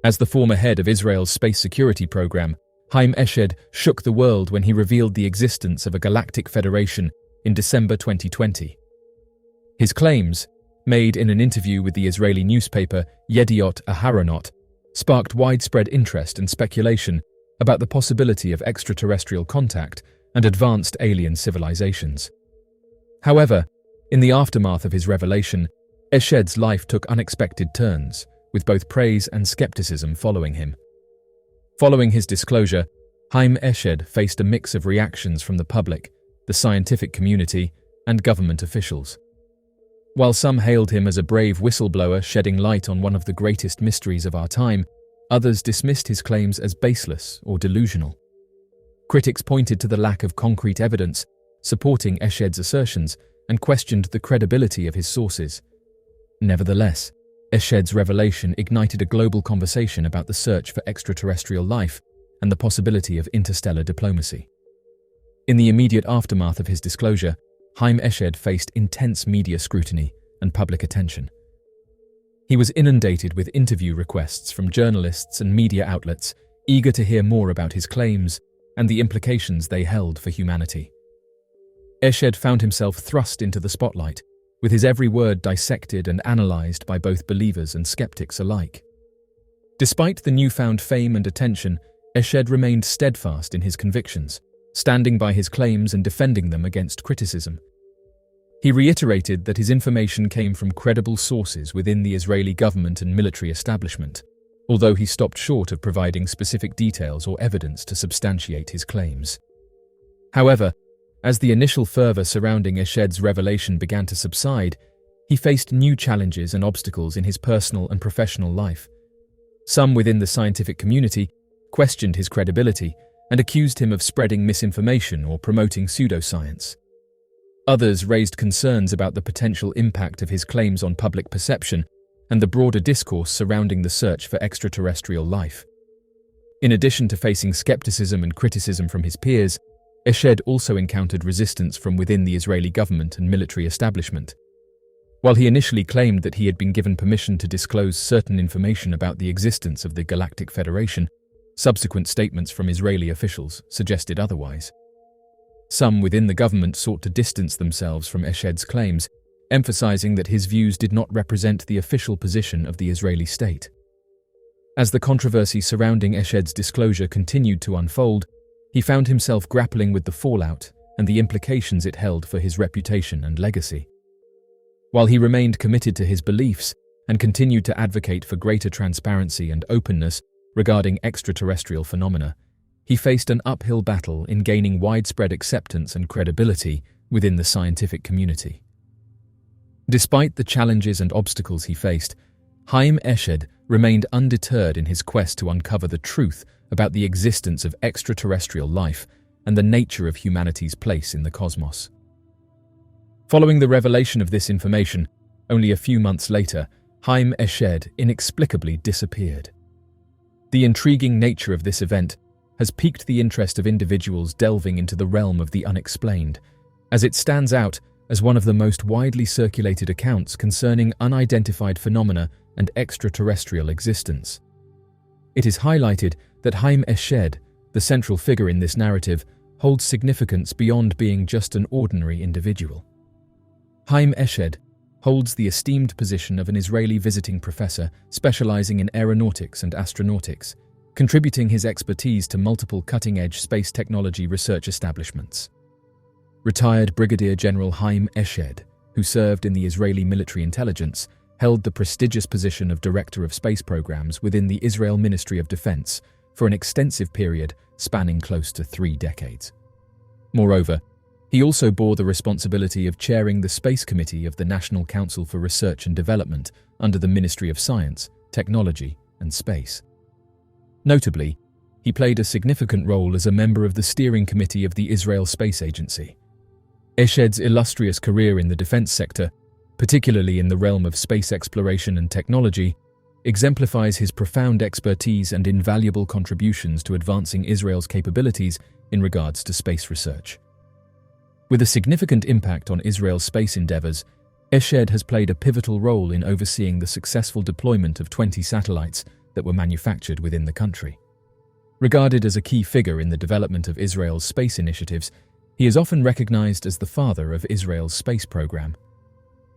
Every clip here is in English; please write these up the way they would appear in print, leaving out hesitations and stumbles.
As the former head of Israel's space security program, Haim Eshed shook the world when he revealed the existence of a Galactic Federation in December 2020. His claims, made in an interview with the Israeli newspaper Yediot Aharonot, sparked widespread interest and speculation about the possibility of extraterrestrial contact and advanced alien civilizations. However, in the aftermath of his revelation, Eshed's life took unexpected turns, with both praise and skepticism following him. Following his disclosure, Haim Eshed faced a mix of reactions from the public, the scientific community, and government officials. While some hailed him as a brave whistleblower shedding light on one of the greatest mysteries of our time, others dismissed his claims as baseless or delusional. Critics pointed to the lack of concrete evidence supporting Eshed's assertions and questioned the credibility of his sources. Nevertheless, Eshed's revelation ignited a global conversation about the search for extraterrestrial life and the possibility of interstellar diplomacy. In the immediate aftermath of his disclosure, Haim Eshed faced intense media scrutiny and public attention. He was inundated with interview requests from journalists and media outlets eager to hear more about his claims and the implications they held for humanity. Eshed found himself thrust into the spotlight, with his every word dissected and analyzed by both believers and skeptics alike. Despite the newfound fame and attention, Eshed remained steadfast in his convictions, standing by his claims and defending them against criticism. He reiterated that his information came from credible sources within the Israeli government and military establishment, although he stopped short of providing specific details or evidence to substantiate his claims. However, as the initial fervor surrounding Eshed's revelation began to subside, he faced new challenges and obstacles in his personal and professional life. Some within the scientific community questioned his credibility and accused him of spreading misinformation or promoting pseudoscience. Others raised concerns about the potential impact of his claims on public perception and the broader discourse surrounding the search for extraterrestrial life. In addition to facing skepticism and criticism from his peers, Eshed also encountered resistance from within the Israeli government and military establishment. While he initially claimed that he had been given permission to disclose certain information about the existence of the Galactic Federation, subsequent statements from Israeli officials suggested otherwise. Some within the government sought to distance themselves from Eshed's claims, emphasizing that his views did not represent the official position of the Israeli state. As the controversy surrounding Eshed's disclosure continued to unfold, he found himself grappling with the fallout and the implications it held for his reputation and legacy. While he remained committed to his beliefs and continued to advocate for greater transparency and openness regarding extraterrestrial phenomena, he faced an uphill battle in gaining widespread acceptance and credibility within the scientific community. Despite the challenges and obstacles he faced, Haim Eshed remained undeterred in his quest to uncover the truth about the existence of extraterrestrial life and the nature of humanity's place in the cosmos. Following the revelation of this information, only a few months later, Haim Eshed inexplicably disappeared. The intriguing nature of this event has piqued the interest of individuals delving into the realm of the unexplained, as it stands out as one of the most widely circulated accounts concerning unidentified phenomena and extraterrestrial existence. It is highlighted that Haim Eshed, the central figure in this narrative, holds significance beyond being just an ordinary individual. Haim Eshed holds the esteemed position of an Israeli visiting professor specializing in aeronautics and astronautics, contributing his expertise to multiple cutting-edge space technology research establishments. Retired Brigadier General Haim Eshed, who served in the Israeli military intelligence, held the prestigious position of Director of Space Programs within the Israel Ministry of Defense for an extensive period spanning close to 3 decades. Moreover, he also bore the responsibility of chairing the Space Committee of the National Council for Research and Development under the Ministry of Science, Technology, and Space. Notably, he played a significant role as a member of the steering committee of the Israel Space Agency. Eshed's illustrious career in the defense sector, particularly in the realm of space exploration and technology, exemplifies his profound expertise and invaluable contributions to advancing Israel's capabilities in regards to space research. With a significant impact on Israel's space endeavors, Eshed has played a pivotal role in overseeing the successful deployment of 20 satellites that were manufactured within the country. Regarded as a key figure in the development of Israel's space initiatives, he is often recognized as the father of Israel's space program.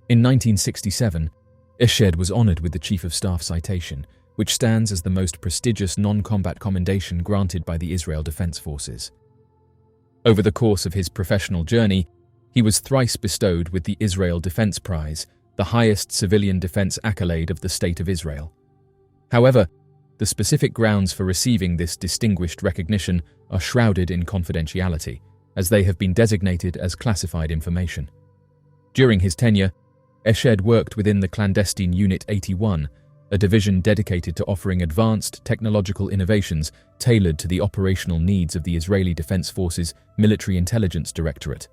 In 1967, Eshed was honored with the Chief of Staff citation, which stands as the most prestigious non-combat commendation granted by the Israel Defense Forces. Over the course of his professional journey, he was thrice bestowed with the Israel Defense Prize, the highest civilian defense accolade of the State of Israel. However, the specific grounds for receiving this distinguished recognition are shrouded in confidentiality, as they have been designated as classified information. During his tenure, Eshed worked within the clandestine Unit 81, a division dedicated to offering advanced technological innovations tailored to the operational needs of the Israeli Defense Forces Military Intelligence Directorate.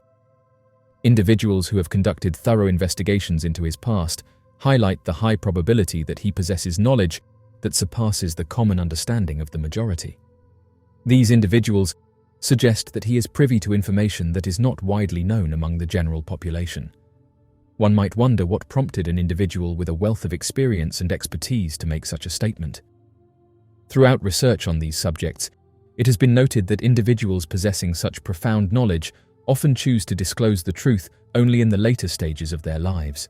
Individuals who have conducted thorough investigations into his past highlight the high probability that he possesses knowledge that surpasses the common understanding of the majority. These individuals suggest that he is privy to information that is not widely known among the general population. One might wonder what prompted an individual with a wealth of experience and expertise to make such a statement. Throughout research on these subjects, it has been noted that individuals possessing such profound knowledge often choose to disclose the truth only in the later stages of their lives.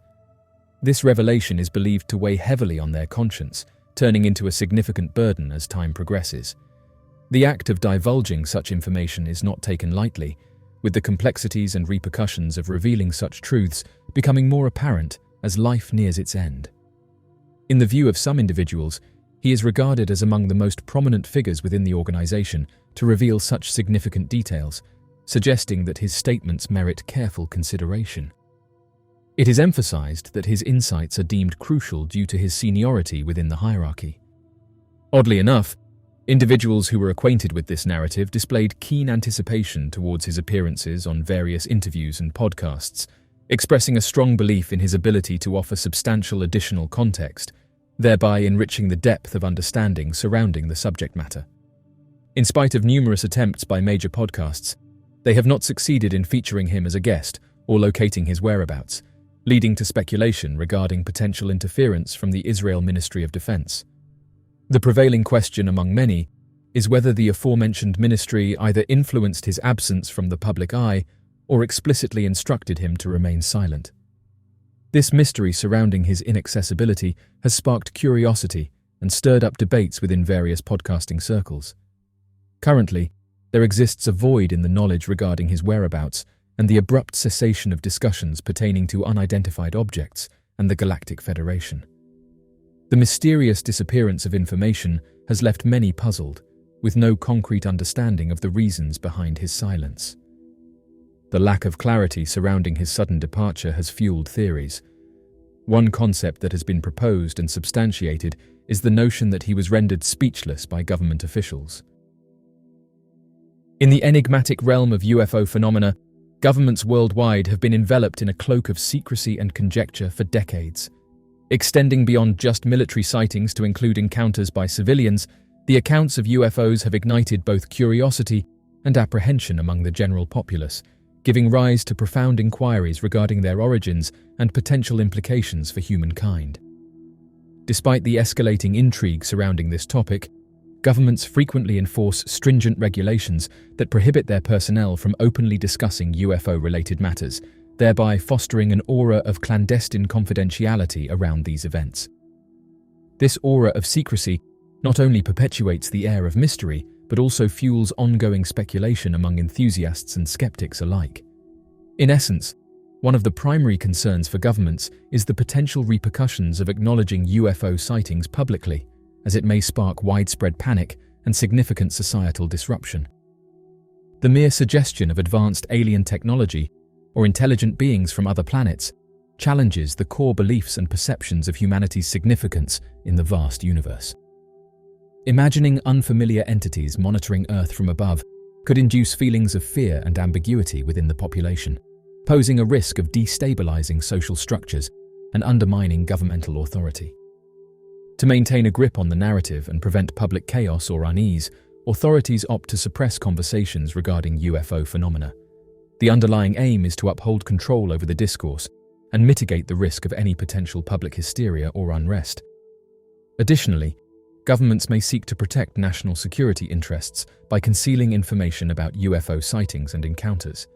This revelation is believed to weigh heavily on their conscience, turning into a significant burden as time progresses. The act of divulging such information is not taken lightly, with the complexities and repercussions of revealing such truths becoming more apparent as life nears its end. In the view of some individuals, he is regarded as among the most prominent figures within the organization to reveal such significant details, suggesting that his statements merit careful consideration. It is emphasized that his insights are deemed crucial due to his seniority within the hierarchy. Oddly enough, individuals who were acquainted with this narrative displayed keen anticipation towards his appearances on various interviews and podcasts, expressing a strong belief in his ability to offer substantial additional context, thereby enriching the depth of understanding surrounding the subject matter. In spite of numerous attempts by major podcasts, they have not succeeded in featuring him as a guest or locating his whereabouts, leading to speculation regarding potential interference from the Israel Ministry of Defense. The prevailing question among many is whether the aforementioned ministry either influenced his absence from the public eye or explicitly instructed him to remain silent. This mystery surrounding his inaccessibility has sparked curiosity and stirred up debates within various podcasting circles. Currently, there exists a void in the knowledge regarding his whereabouts and the abrupt cessation of discussions pertaining to unidentified objects and the Galactic Federation. The mysterious disappearance of information has left many puzzled, with no concrete understanding of the reasons behind his silence. The lack of clarity surrounding his sudden departure has fueled theories. One concept that has been proposed and substantiated is the notion that he was rendered speechless by government officials. In the enigmatic realm of UFO phenomena, governments worldwide have been enveloped in a cloak of secrecy and conjecture for decades. Extending beyond just military sightings to include encounters by civilians, the accounts of UFOs have ignited both curiosity and apprehension among the general populace, giving rise to profound inquiries regarding their origins and potential implications for humankind. Despite the escalating intrigue surrounding this topic, governments frequently enforce stringent regulations that prohibit their personnel from openly discussing UFO-related matters, thereby fostering an aura of clandestine confidentiality around these events. This aura of secrecy not only perpetuates the air of mystery, but also fuels ongoing speculation among enthusiasts and skeptics alike. In essence, one of the primary concerns for governments is the potential repercussions of acknowledging UFO sightings publicly, as it may spark widespread panic and significant societal disruption. The mere suggestion of advanced alien technology or intelligent beings from other planets challenges the core beliefs and perceptions of humanity's significance in the vast universe. Imagining unfamiliar entities monitoring Earth from above could induce feelings of fear and ambiguity within the population, posing a risk of destabilizing social structures and undermining governmental authority. To maintain a grip on the narrative and prevent public chaos or unease, authorities opt to suppress conversations regarding UFO phenomena. The underlying aim is to uphold control over the discourse and mitigate the risk of any potential public hysteria or unrest. Additionally, governments may seek to protect national security interests by concealing information about UFO sightings and encounters.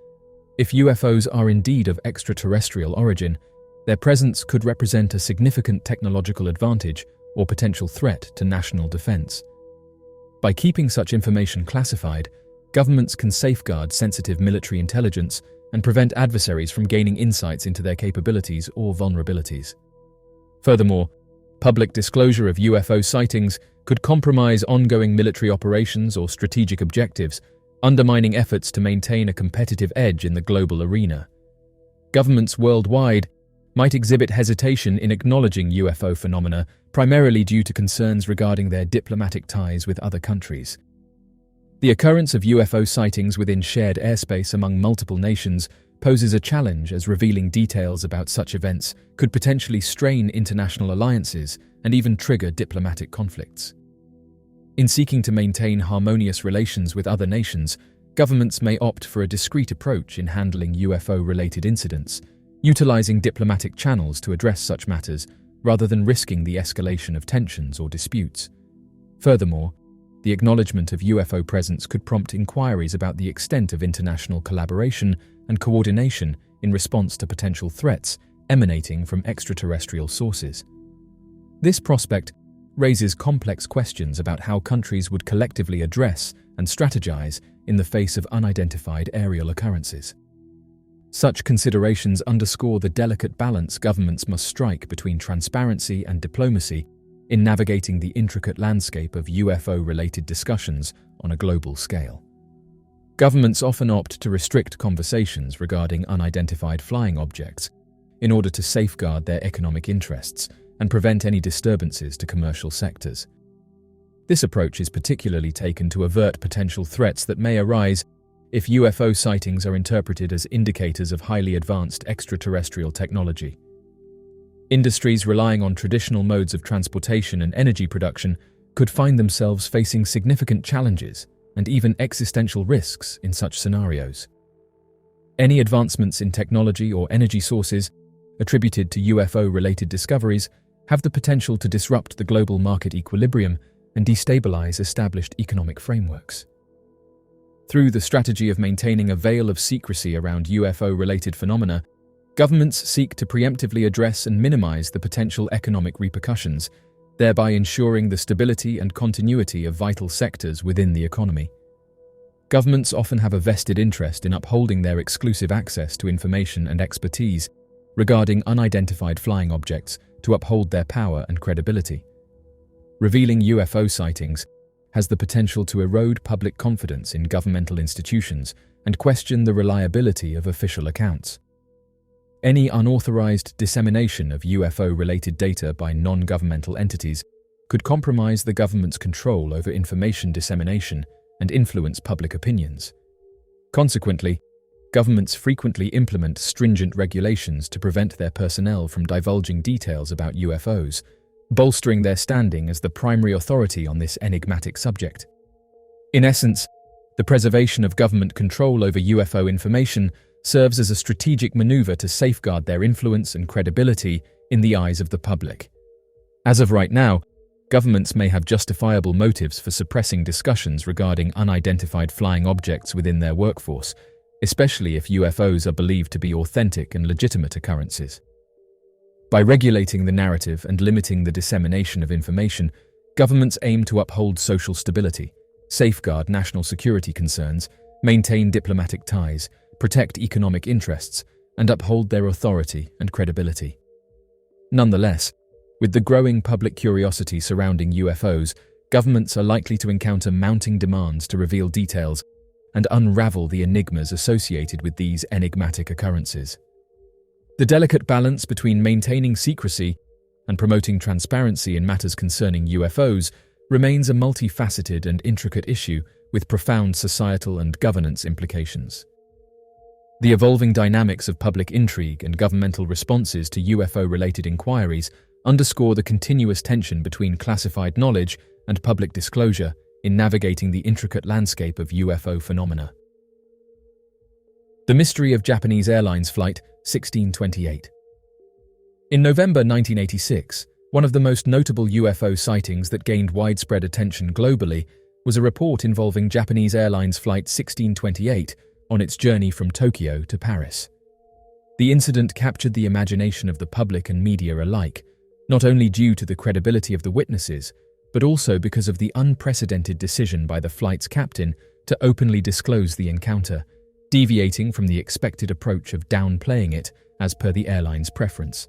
If UFOs are indeed of extraterrestrial origin, their presence could represent a significant technological advantage or potential threat to national defense. By keeping such information classified, governments can safeguard sensitive military intelligence and prevent adversaries from gaining insights into their capabilities or vulnerabilities. Furthermore, public disclosure of UFO sightings could compromise ongoing military operations or strategic objectives, undermining efforts to maintain a competitive edge in the global arena. Governments worldwide might exhibit hesitation in acknowledging UFO phenomena, primarily due to concerns regarding their diplomatic ties with other countries. The occurrence of UFO sightings within shared airspace among multiple nations poses a challenge, as revealing details about such events could potentially strain international alliances and even trigger diplomatic conflicts. In seeking to maintain harmonious relations with other nations, governments may opt for a discreet approach in handling UFO-related incidents, utilizing diplomatic channels to address such matters rather than risking the escalation of tensions or disputes. Furthermore, the acknowledgement of UFO presence could prompt inquiries about the extent of international collaboration and coordination in response to potential threats emanating from extraterrestrial sources. This prospect raises complex questions about how countries would collectively address and strategize in the face of unidentified aerial occurrences. Such considerations underscore the delicate balance governments must strike between transparency and diplomacy in navigating the intricate landscape of UFO-related discussions on a global scale. Governments often opt to restrict conversations regarding unidentified flying objects in order to safeguard their economic interests and prevent any disturbances to commercial sectors. This approach is particularly taken to avert potential threats that may arise if UFO sightings are interpreted as indicators of highly advanced extraterrestrial technology. Industries relying on traditional modes of transportation and energy production could find themselves facing significant challenges and even existential risks in such scenarios. Any advancements in technology or energy sources attributed to UFO-related discoveries have the potential to disrupt the global market equilibrium and destabilize established economic frameworks. Through the strategy of maintaining a veil of secrecy around UFO-related phenomena, governments seek to preemptively address and minimize the potential economic repercussions, thereby ensuring the stability and continuity of vital sectors within the economy. Governments often have a vested interest in upholding their exclusive access to information and expertise regarding unidentified flying objects to uphold their power and credibility. Revealing UFO sightings has the potential to erode public confidence in governmental institutions and question the reliability of official accounts. Any unauthorized dissemination of UFO-related data by non-governmental entities could compromise the government's control over information dissemination and influence public opinions. Consequently, governments frequently implement stringent regulations to prevent their personnel from divulging details about UFOs, bolstering their standing as the primary authority on this enigmatic subject. In essence, the preservation of government control over UFO information serves as a strategic maneuver to safeguard their influence and credibility in the eyes of the public. As of right now, governments may have justifiable motives for suppressing discussions regarding unidentified flying objects within their workforce, especially if UFOs are believed to be authentic and legitimate occurrences. By regulating the narrative and limiting the dissemination of information, governments aim to uphold social stability, safeguard national security concerns, maintain diplomatic ties, protect economic interests, and uphold their authority and credibility. Nonetheless, with the growing public curiosity surrounding UFOs, governments are likely to encounter mounting demands to reveal details and unravel the enigmas associated with these enigmatic occurrences. The delicate balance between maintaining secrecy and promoting transparency in matters concerning UFOs remains a multifaceted and intricate issue with profound societal and governance implications. The evolving dynamics of public intrigue and governmental responses to UFO-related inquiries underscore the continuous tension between classified knowledge and public disclosure in navigating the intricate landscape of UFO phenomena. The mystery of Japanese Airlines Flight 1628. In November 1986, One of the most notable UFO sightings that gained widespread attention globally was a report involving Japanese Airlines Flight 1628 on its journey from Tokyo to Paris. The incident captured the imagination of the public and media alike, not only due to the credibility of the witnesses, but also because of the unprecedented decision by the flight's captain to openly disclose the encounter, deviating from the expected approach of downplaying it as per the airline's preference.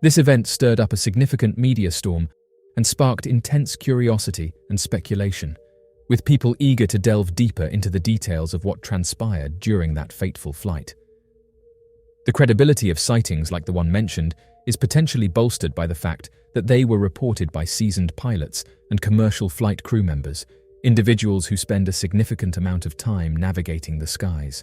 This event stirred up a significant media storm and sparked intense curiosity and speculation, with people eager to delve deeper into the details of what transpired during that fateful flight. The credibility of sightings like the one mentioned is potentially bolstered by the fact that they were reported by seasoned pilots and commercial flight crew members, individuals who spend a significant amount of time navigating the skies.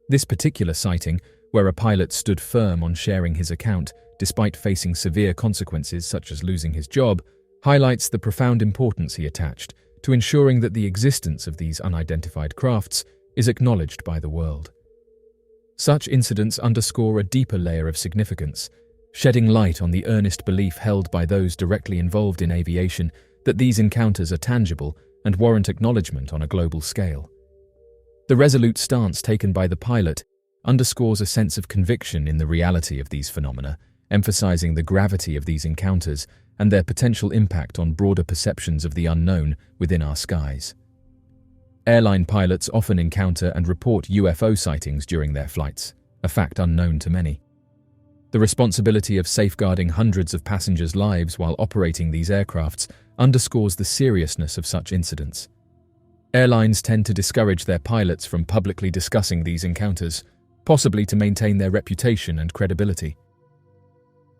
This particular sighting, where a pilot stood firm on sharing his account despite facing severe consequences such as losing his job, highlights the profound importance he attached to ensuring that the existence of these unidentified crafts is acknowledged by the world. Such incidents underscore a deeper layer of significance, shedding light on the earnest belief held by those directly involved in aviation that these encounters are tangible and warrant acknowledgement on a global scale. The resolute stance taken by the pilot underscores a sense of conviction in the reality of these phenomena, emphasizing the gravity of these encounters and their potential impact on broader perceptions of the unknown within our skies. Airline pilots often encounter and report UFO sightings during their flights, a fact unknown to many. The responsibility of safeguarding hundreds of passengers' lives while operating these aircrafts underscores the seriousness of such incidents. Airlines tend to discourage their pilots from publicly discussing these encounters, possibly to maintain their reputation and credibility.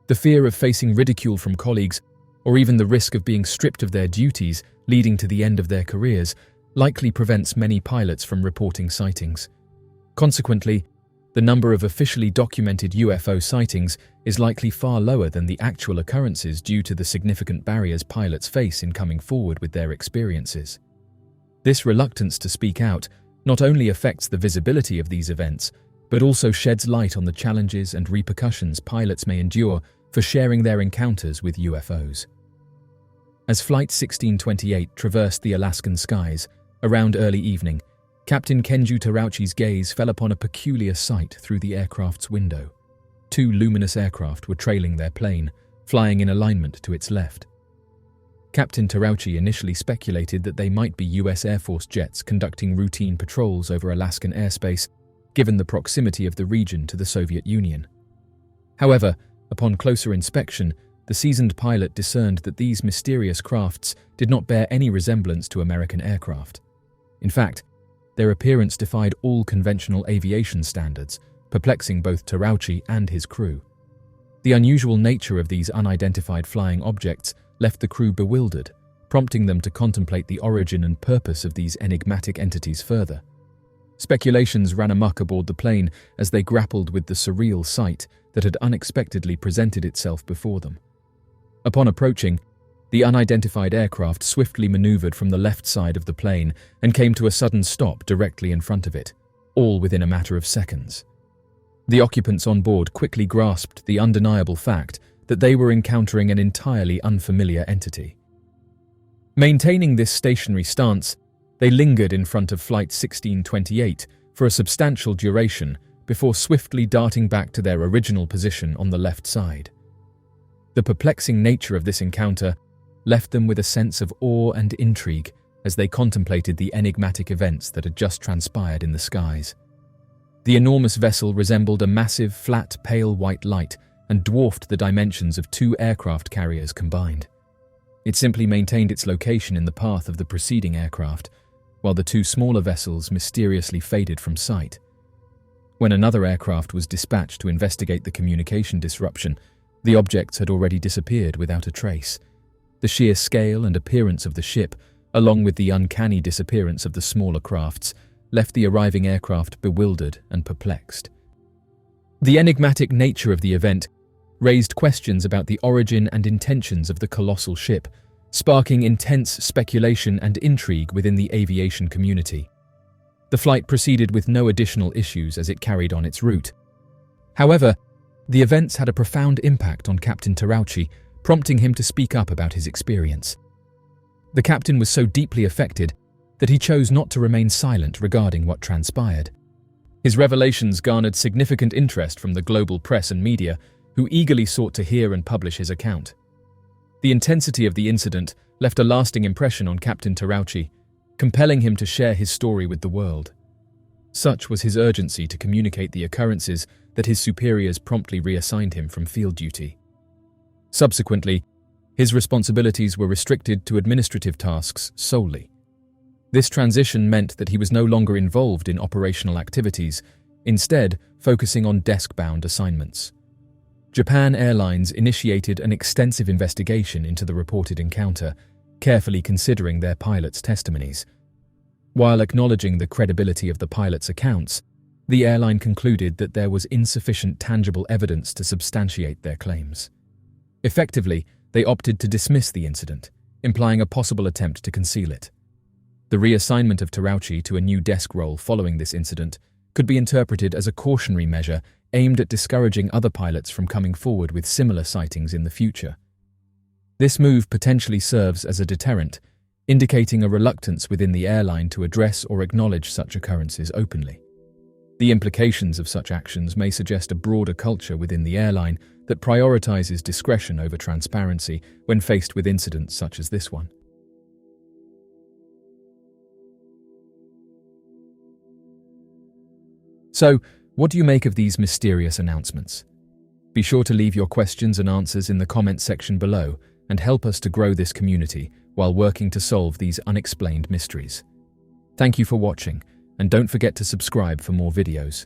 The fear of facing ridicule from colleagues, or even the risk of being stripped of their duties leading to the end of their careers, likely prevents many pilots from reporting sightings. Consequently, the number of officially documented UFO sightings is likely far lower than the actual occurrences due to the significant barriers pilots face in coming forward with their experiences. This reluctance to speak out not only affects the visibility of these events, but also sheds light on the challenges and repercussions pilots may endure for sharing their encounters with UFOs. As Flight 1628 traversed the Alaskan skies, around early evening, Captain Kenju Terauchi's gaze fell upon a peculiar sight through the aircraft's window. Two luminous aircraft were trailing their plane, flying in alignment to its left. Captain Terauchi initially speculated that they might be US Air Force jets conducting routine patrols over Alaskan airspace, given the proximity of the region to the Soviet Union. However, upon closer inspection, the seasoned pilot discerned that these mysterious crafts did not bear any resemblance to American aircraft. In fact, their appearance defied all conventional aviation standards, perplexing both Terauchi and his crew. The unusual nature of these unidentified flying objects left the crew bewildered, prompting them to contemplate the origin and purpose of these enigmatic entities further. Speculations ran amok aboard the plane as they grappled with the surreal sight that had unexpectedly presented itself before them. Upon approaching, the unidentified aircraft swiftly maneuvered from the left side of the plane and came to a sudden stop directly in front of it, all within a matter of seconds. The occupants on board quickly grasped the undeniable fact that they were encountering an entirely unfamiliar entity. Maintaining this stationary stance, they lingered in front of Flight 1628 for a substantial duration before swiftly darting back to their original position on the left side. The perplexing nature of this encounter left them with a sense of awe and intrigue as they contemplated the enigmatic events that had just transpired in the skies. The enormous vessel resembled a massive, flat, pale white light and dwarfed the dimensions of two aircraft carriers combined. It simply maintained its location in the path of the preceding aircraft, while the two smaller vessels mysteriously faded from sight. When another aircraft was dispatched to investigate the communication disruption, the objects had already disappeared without a trace. The sheer scale and appearance of the ship, along with the uncanny disappearance of the smaller crafts, left the arriving aircraft bewildered and perplexed. The enigmatic nature of the event raised questions about the origin and intentions of the colossal ship, sparking intense speculation and intrigue within the aviation community. The flight proceeded with no additional issues as it carried on its route. However, the events had a profound impact on Captain Terauchi, prompting him to speak up about his experience. The captain was so deeply affected that he chose not to remain silent regarding what transpired. His revelations garnered significant interest from the global press and media, who eagerly sought to hear and publish his account. The intensity of the incident left a lasting impression on Captain Terauchi, compelling him to share his story with the world. Such was his urgency to communicate the occurrences that his superiors promptly reassigned him from field duty. Subsequently, his responsibilities were restricted to administrative tasks solely. This transition meant that he was no longer involved in operational activities, instead focusing on desk-bound assignments. Japan Airlines initiated an extensive investigation into the reported encounter, carefully considering their pilots' testimonies. While acknowledging the credibility of the pilots' accounts, the airline concluded that there was insufficient tangible evidence to substantiate their claims. Effectively, they opted to dismiss the incident, implying a possible attempt to conceal it. The reassignment of Terauchi to a new desk role following this incident could be interpreted as a cautionary measure aimed at discouraging other pilots from coming forward with similar sightings in the future. This move potentially serves as a deterrent, indicating a reluctance within the airline to address or acknowledge such occurrences openly. The implications of such actions may suggest a broader culture within the airline that prioritizes discretion over transparency when faced with incidents such as this one. So, what do you make of these mysterious announcements? Be sure to leave your questions and answers in the comments section below and help us to grow this community while working to solve these unexplained mysteries. Thank you for watching, and don't forget to subscribe for more videos.